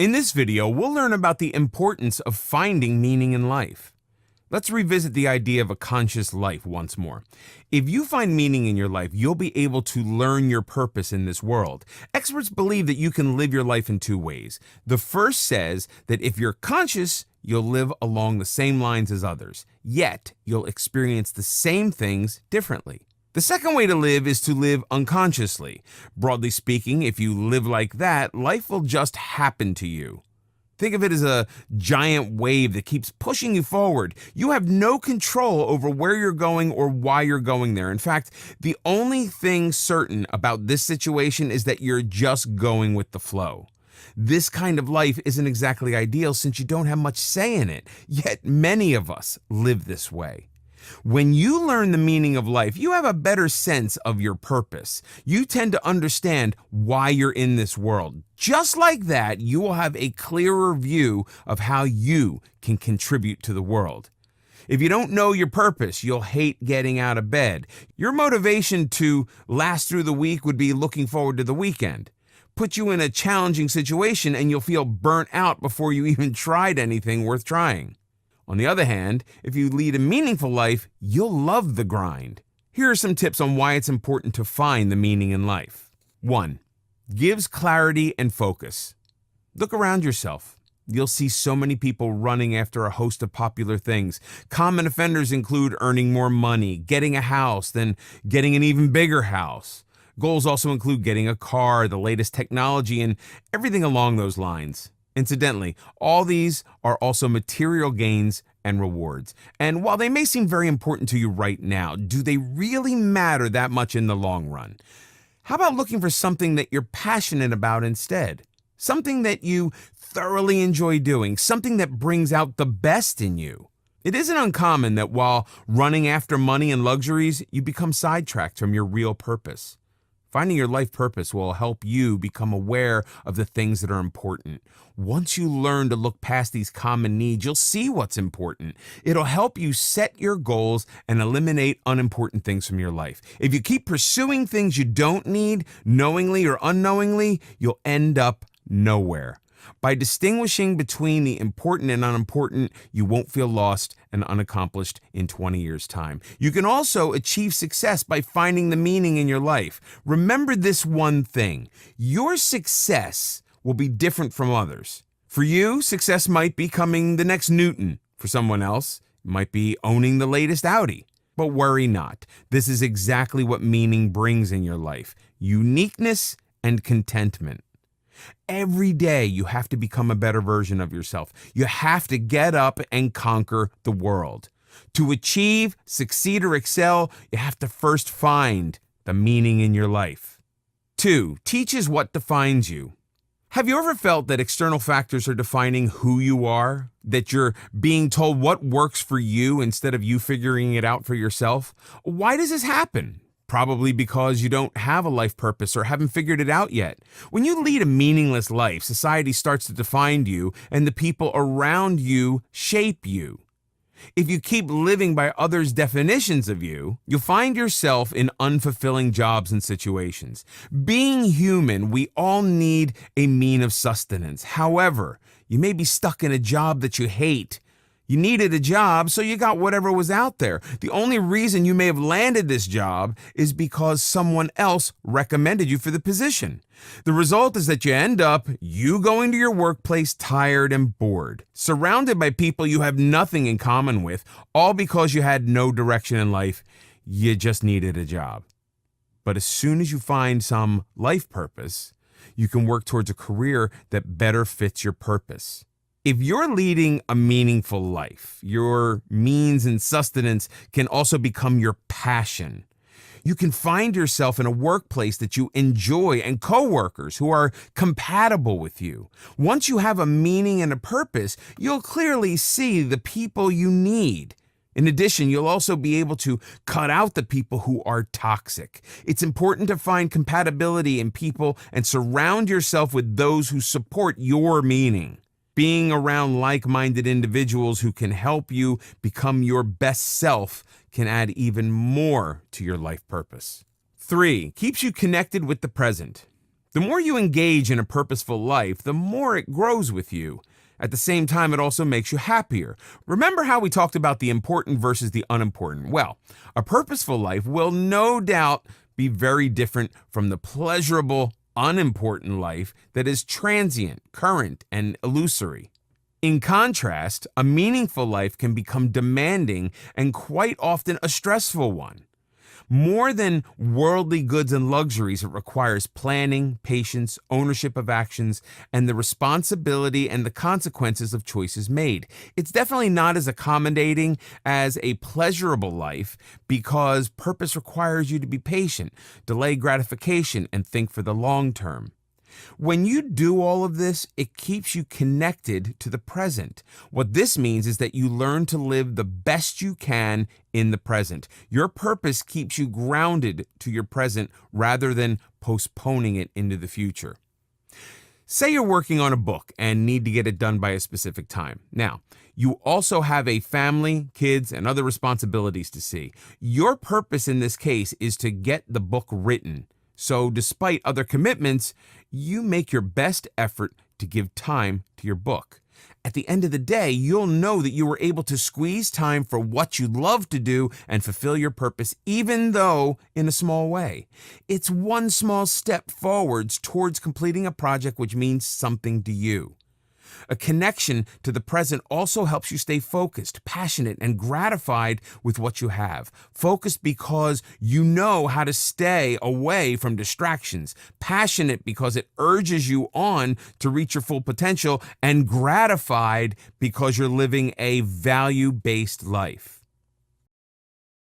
In this video, we'll learn about the importance of finding meaning in life. Let's revisit the idea of a conscious life once more. If you find meaning in your life, you'll be able to learn your purpose in this world. Experts believe that you can live your life in two ways. The first says that if you're conscious, you'll live along the same lines as others, yet you'll experience the same things differently. The second way to live is to live unconsciously. Broadly speaking, if you live like that, life will just happen to you. Think of it as a giant wave that keeps pushing you forward. You have no control over where you're going or why you're going there. In fact, the only thing certain about this situation is that you're just going with the flow. This kind of life isn't exactly ideal since you don't have much say in it, yet many of us live this way. When you learn the meaning of life, you have a better sense of your purpose. You tend to understand why you're in this world. Just like that, you will have a clearer view of how you can contribute to the world. If you don't know your purpose, you'll hate getting out of bed. Your motivation to last through the week would be looking forward to the weekend. Put you in a challenging situation and you'll feel burnt out before you even tried anything worth trying. On the other hand, if you lead a meaningful life, you'll love the grind. Here are some tips on why it's important to find the meaning in life. 1. Gives clarity and focus. Look around yourself. You'll see so many people running after a host of popular things. Common offenders include earning more money, getting a house, then getting an even bigger house. Goals also include getting a car, the latest technology, and everything along those lines. Incidentally, all these are also material gains and rewards. And while they may seem very important to you right now, do they really matter that much in the long run? How about looking for something that you're passionate about instead? Something that you thoroughly enjoy doing, something that brings out the best in you. It isn't uncommon that while running after money and luxuries, you become sidetracked from your real purpose. Finding your life purpose will help you become aware of the things that are important. Once you learn to look past these common needs, you'll see what's important. It'll help you set your goals and eliminate unimportant things from your life. If you keep pursuing things you don't need, knowingly or unknowingly, you'll end up nowhere. By distinguishing between the important and unimportant, you won't feel lost and unaccomplished in 20 years' time. You can also achieve success by finding the meaning in your life. Remember this one thing: your success will be different from others. For you, success might be becoming the next Newton. For someone else, it might be owning the latest Audi. But worry not. This is exactly what meaning brings in your life: uniqueness and contentment. Every day you have to become a better version of yourself. You have to get up and conquer the world. To achieve, succeed, or excel, you have to first find the meaning in your life. 2. Teaches what defines you. Have you ever felt that external factors are defining who you are? That you're being told what works for you instead of you figuring it out for yourself? Why does this happen? Probably because you don't have a life purpose or haven't figured it out yet. When you lead a meaningless life, society starts to define you and the people around you shape you. If you keep living by others' definitions of you, you'll find yourself in unfulfilling jobs and situations. Being human, we all need a mean of sustenance. However, you may be stuck in a job that you hate. You needed a job, so you got whatever was out there. The only reason you may have landed this job is because someone else recommended you for the position. The result is that you end up going to your workplace tired and bored, surrounded by people you have nothing in common with, all because you had no direction in life. You just needed a job. But as soon as you find some life purpose, you can work towards a career that better fits your purpose. If you're leading a meaningful life, your means and sustenance can also become your passion. You can find yourself in a workplace that you enjoy and coworkers who are compatible with you. Once you have a meaning and a purpose, you'll clearly see the people you need. In addition, you'll also be able to cut out the people who are toxic. It's important to find compatibility in people and surround yourself with those who support your meaning. Being around like-minded individuals who can help you become your best self can add even more to your life purpose. 3. Keeps you connected with the present. The more you engage in a purposeful life, the more it grows with you. At the same time, it also makes you happier. Remember how we talked about the important versus the unimportant? Well, a purposeful life will no doubt be very different from the pleasurable, unimportant life that is transient, current, and illusory. In contrast, a meaningful life can become demanding and quite often a stressful one. More than worldly goods and luxuries, it requires planning, patience, ownership of actions, and the responsibility and the consequences of choices made. It's definitely not as accommodating as a pleasurable life because purpose requires you to be patient, delay gratification, and think for the long term. When you do all of this, it keeps you connected to the present. What this means is that you learn to live the best you can in the present. Your purpose keeps you grounded to your present rather than postponing it into the future. Say you're working on a book and need to get it done by a specific time. Now, you also have a family, kids, and other responsibilities to see. Your purpose in this case is to get the book written. So despite other commitments, you make your best effort to give time to your book. At the end of the day, you'll know that you were able to squeeze time for what you love to do and fulfill your purpose, even though in a small way. It's one small step forwards towards completing a project which means something to you. A connection to the present also helps you stay focused, passionate, and gratified with what you have. Focused because you know how to stay away from distractions. Passionate because it urges you on to reach your full potential. And gratified because you're living a value-based life.